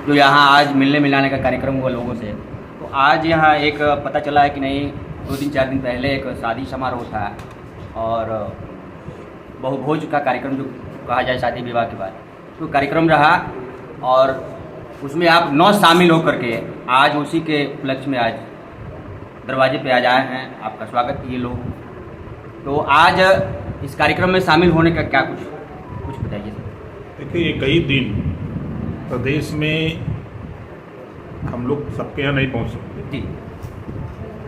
जो यहाँ आज मिलने मिलाने का कार्यक्रम हुआ लोगों से, तो आज यहाँ एक पता चला है कि नहीं 2-4 दिन पहले एक शादी समारोह था और बहुभोज का कार्यक्रम जो कहा जाए शादी विवाह के बाद, तो कार्यक्रम रहा और उसमें आप 9 शामिल होकर के आज उसी के उपलक्ष्य में आज दरवाजे पे आज आए हैं। आपका स्वागत किए लोग। तो आज इस कार्यक्रम में शामिल होने का क्या कुछ बताइए सर। देखिए, ये कई दिन प्रदेश में हम लोग सबके यहाँ नहीं पहुँच सकते जी,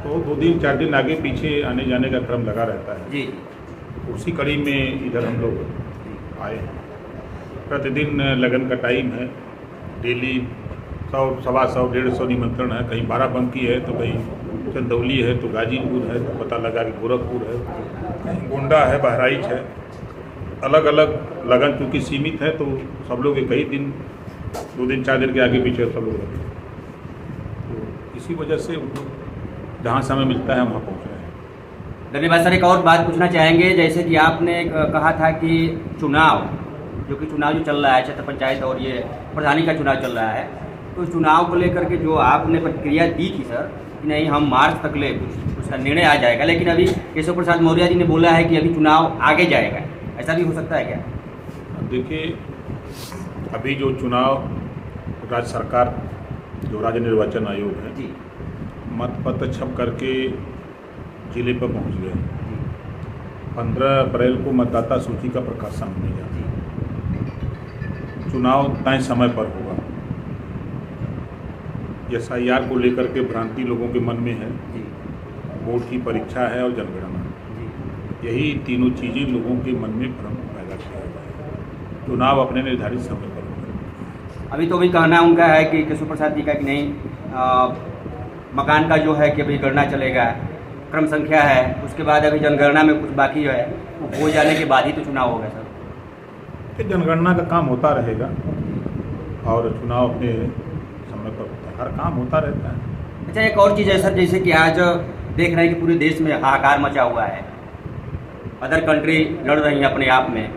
तो 2-4 दिन आगे पीछे आने जाने का क्रम लगा रहता है जी, उसी कड़ी में इधर हम लोग आए हैं। प्रतिदिन लगन का टाइम है, डेली 100, 125, 150 निमंत्रण है। कहीं बाराबंकी है तो कहीं चंदौली है तो गाजीपुर है तो पता लगा कि गोरखपुर है, कहीं गोंडा है, बहराइच है। अलग अलग लगन चूँकि सीमित है तो सब लोग एक ही दिन 2-4 दिन के आगे पीछे सब लोग रहते हैं, तो इसी वजह से जहाँ समय मिलता है वहाँ पहुँच रहे हैं। धन्यवाद सर। एक और बात पूछना चाहेंगे, जैसे कि आपने कहा था कि चुनाव जो चल रहा है, क्षेत्र पंचायत और ये प्रधानी का चुनाव चल रहा है, तो चुनाव को लेकर के जो आपने प्रतिक्रिया दी थी सर कि नहीं हम मार्च तक ले उसका निर्णय आ जाएगा, लेकिन अभी केशव प्रसाद मौर्य जी ने बोला है कि अभी चुनाव आगे जाएगा, ऐसा भी हो सकता है क्या? देखिए, अभी जो चुनाव राज्य सरकार जो राज्य निर्वाचन आयोग है जी, मतपत्र छप करके जिले पर पहुंच गए। 15 अप्रैल को मतदाता सूची का प्रकाशन होने जा रहा है। चुनाव तय समय पर होगा। SIR को लेकर के भ्रांति लोगों के मन में है, बोर्ड की परीक्षा है और जनगणना, यही तीनों चीज़ें लोगों के मन में भ्रम पैदा किया जाए। चुनाव अपने निर्धारित समय पर होगा। अभी तो भी कहना उनका है कि केशव प्रसाद जी का कि नहीं मकान का जो है कि अभी गणना चलेगा, क्रम संख्या है, उसके बाद अभी जनगणना में कुछ बाकी है, वो हो जाने के बाद ही तो चुनाव होगा सर। जनगणना का काम होता रहेगा और चुनाव अपने समय पर होता है, हर काम होता रहता है। अच्छा, एक और चीज़ है सर, जैसे कि आज देख रहे हैं कि पूरे देश में हाहाकार मचा हुआ है, अदर कंट्री लड़ रही हैं अपने आप में,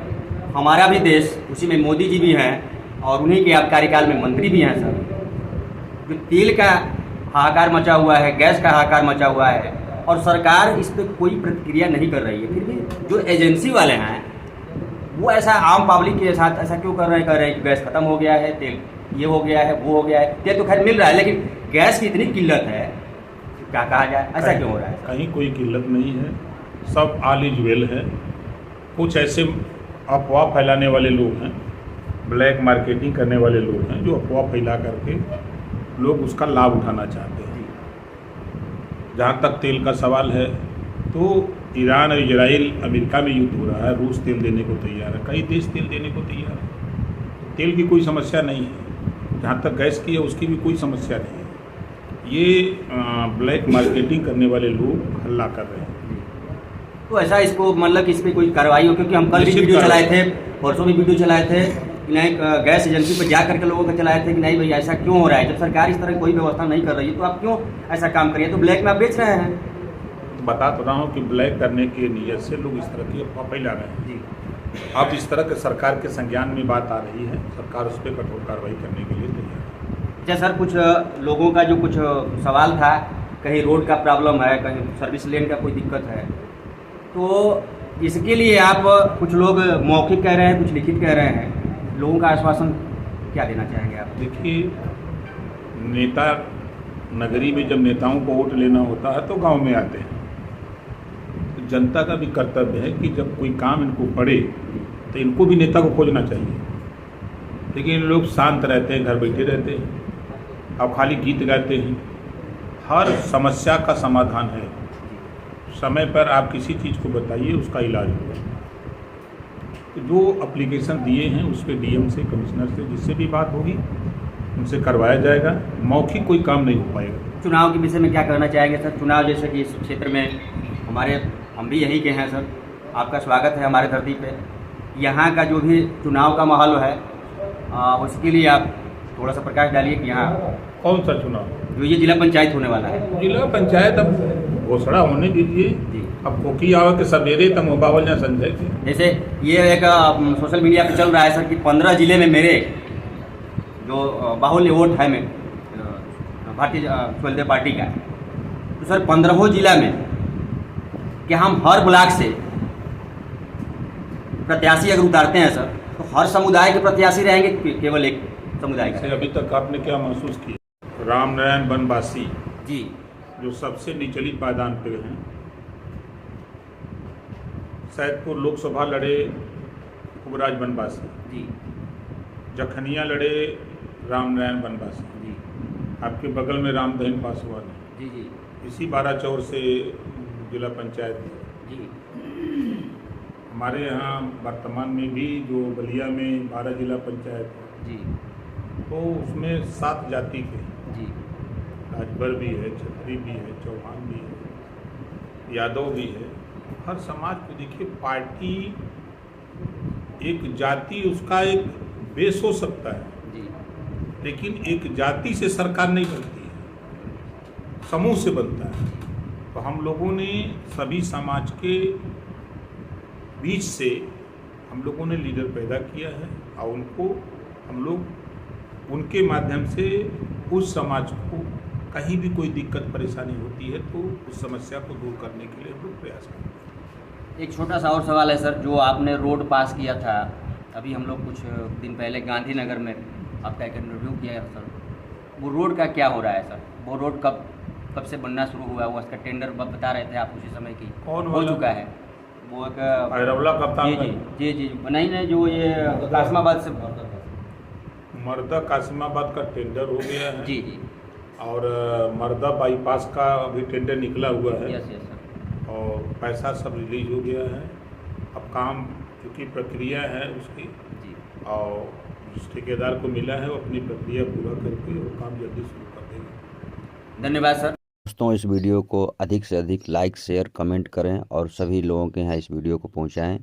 हमारा भी देश, उसी में मोदी जी भी हैं और उन्हीं के आप कार्यकाल में मंत्री भी हैं सर। जो तेल का हाहाकार मचा हुआ है, गैस का हाहाकार मचा हुआ है और सरकार इस पर कोई प्रतिक्रिया नहीं कर रही है, फिर भी जो एजेंसी वाले हैं वो ऐसा आम पब्लिक के साथ ऐसा क्यों कर रहे हैं कि गैस खत्म हो गया है, तेल ये हो गया है, वो हो गया है। तेल तो खैर मिल रहा है, लेकिन गैस की इतनी किल्लत है, क्या कहा जाए, ऐसा क्यों हो रहा है? कहीं कोई किल्लत नहीं है, सब ऑल इज वेल है। कुछ ऐसे अफवाह फैलाने वाले लोग हैं, ब्लैक मार्केटिंग करने वाले लोग हैं, जो अफवाह फैला करके लोग उसका लाभ उठाना चाहते हैं। जहाँ तक तेल का सवाल है तो ईरान और इजराइल अमेरिका में युद्ध हो रहा है, रूस तेल देने को तैयार है, कई देश तेल देने को तैयार है। तेल की कोई समस्या नहीं है। जहाँ तक गैस की है उसकी भी कोई समस्या नहीं है। ये ब्लैक मार्केटिंग करने वाले लोग हल्ला कर रहे हैं। तो ऐसा इसको मतलब कि इस पर कोई कार्रवाई हो, क्योंकि हम कल भी वीडियो चलाए थे, परसों भी वीडियो चलाए थे कि नहीं गैस एजेंसी पर जा करके लोगों को चलाए थे कि नहीं भाई ऐसा क्यों हो रहा है, जब सरकार इस तरह कोई व्यवस्था नहीं कर रही है तो आप क्यों ऐसा काम करिए, तो ब्लैक में आप बेच रहे हैं। बता तो रहा हूँ कि ब्लैक करने की नीयत से लोग इस तरह की अफवाह फैला रहे हैं जी। अब इस तरह के सरकार के संज्ञान में बात आ रही है, सरकार उस पर कठोर कार्रवाई करने के लिए तैयार है। अच्छा सर, कुछ लोगों का जो कुछ सवाल था, कहीं रोड का प्रॉब्लम है, कहीं सर्विस लेन का कोई दिक्कत है, तो इसके लिए आप कुछ लोग मौखिक कह रहे हैं, कुछ लिखित कह रहे हैं, लोगों का आश्वासन क्या देना चाहेंगे आप? देखिए, नेता नगरी में जब नेताओं को वोट लेना होता है तो गांव में आते हैं। जनता का भी कर्तव्य है कि जब कोई काम इनको पड़े तो इनको भी नेता को खोजना चाहिए, लेकिन लोग शांत रहते हैं, घर बैठे रहते हैं, अब खाली गीत गाते हैं। हर समस्या का समाधान है, समय पर आप किसी चीज़ को बताइए, उसका इलाज होगा। तो जो एप्लीकेशन दिए हैं उस पर DM से, कमिश्नर से, जिससे भी बात होगी उनसे करवाया जाएगा। मौखिक कोई काम नहीं हो पाएगा। चुनाव के विषय में क्या कहना चाहेंगे सर? चुनाव जैसे कि इस क्षेत्र में हम भी यहीं के हैं सर, आपका स्वागत है हमारे धरती पे। यहाँ का जो भी चुनाव का माहौल है उसके लिए आप थोड़ा सा प्रकाश डालिए कि यहाँ कौन सा चुनाव? जो ये जिला पंचायत होने वाला है। जिला पंचायत अब घोषणा होने दीजिए जी। अब कोकी आवा के सवेरे तम बावल ना संजय के। जैसे ये एक सोशल मीडिया पे चल रहा है सर कि 15 जिले में मेरे जो बाहुल्य वोट है में भारतीय जनता पार्टी का, तो सर 15 जिला में कि हम हर ब्लॉक से प्रत्याशी अगर उतारते हैं सर, तो हर समुदाय के प्रत्याशी रहेंगे कि केवल एक समुदाय का? अभी तक आपने क्या महसूस किया? रामनारायण बनवासी जी, जो सबसे निचली पायदान पे हैं, सैदपुर लोकसभा लड़े खुबराज बनवासी जी, जखनिया लड़े रामनारायण बनवासी जी, आपके बगल में रामदहीन पासवान है, जी, जी, इसी 12 से जिला पंचायत है। जी, हमारे यहाँ वर्तमान में भी जो बलिया में 12 जिला पंचायत है, जी, तो उसमें 7 जाति के, जी, राजभर भी है, छत्री भी है, चौहान भी है, यादव भी है। हर समाज को देखिए, पार्टी एक जाति उसका एक बेस हो सकता है, जी, लेकिन एक जाति से सरकार नहीं बनती है, समूह से बनता है। तो हम लोगों ने सभी समाज के बीच से हम लोगों ने लीडर पैदा किया है और उनको हम लोग उनके माध्यम से उस समाज को कहीं भी कोई दिक्कत परेशानी होती है तो उस समस्या को दूर करने के लिए हम लोग प्रयास करते हैं। एक छोटा सा और सवाल है सर, जो आपने रोड पास किया था अभी हम लोग कुछ दिन पहले गांधीनगर में, आपका एक इंटरव्यू किया है सर, वो रोड का क्या हो रहा है सर? वो रोड कब से बनना शुरू हुआ है? उसका टेंडर बता रहे थे आप उसी समय की कौन हो चुका है? वो एक भैरवला कप्तान जी जी जी जी नहीं नहीं, जो ये कासमाबाद से, मर्दा कासिमाबाद का टेंडर हो गया है जी जी, और मर्दा बाईपास का भी टेंडर निकला हुआ है यस यस सर, और पैसा सब रिलीज हो गया है। अब काम क्योंकि प्रक्रिया है उसकी, जी, और जिस ठेकेदार को मिला है वो अपनी प्रक्रिया पूरा करके वो काम जल्दी शुरू कर देगा। धन्यवाद सर। दोस्तों, इस वीडियो को अधिक से अधिक लाइक, शेयर, कमेंट करें और सभी लोगों के यहाँ इस वीडियो को पहुँचाएँ।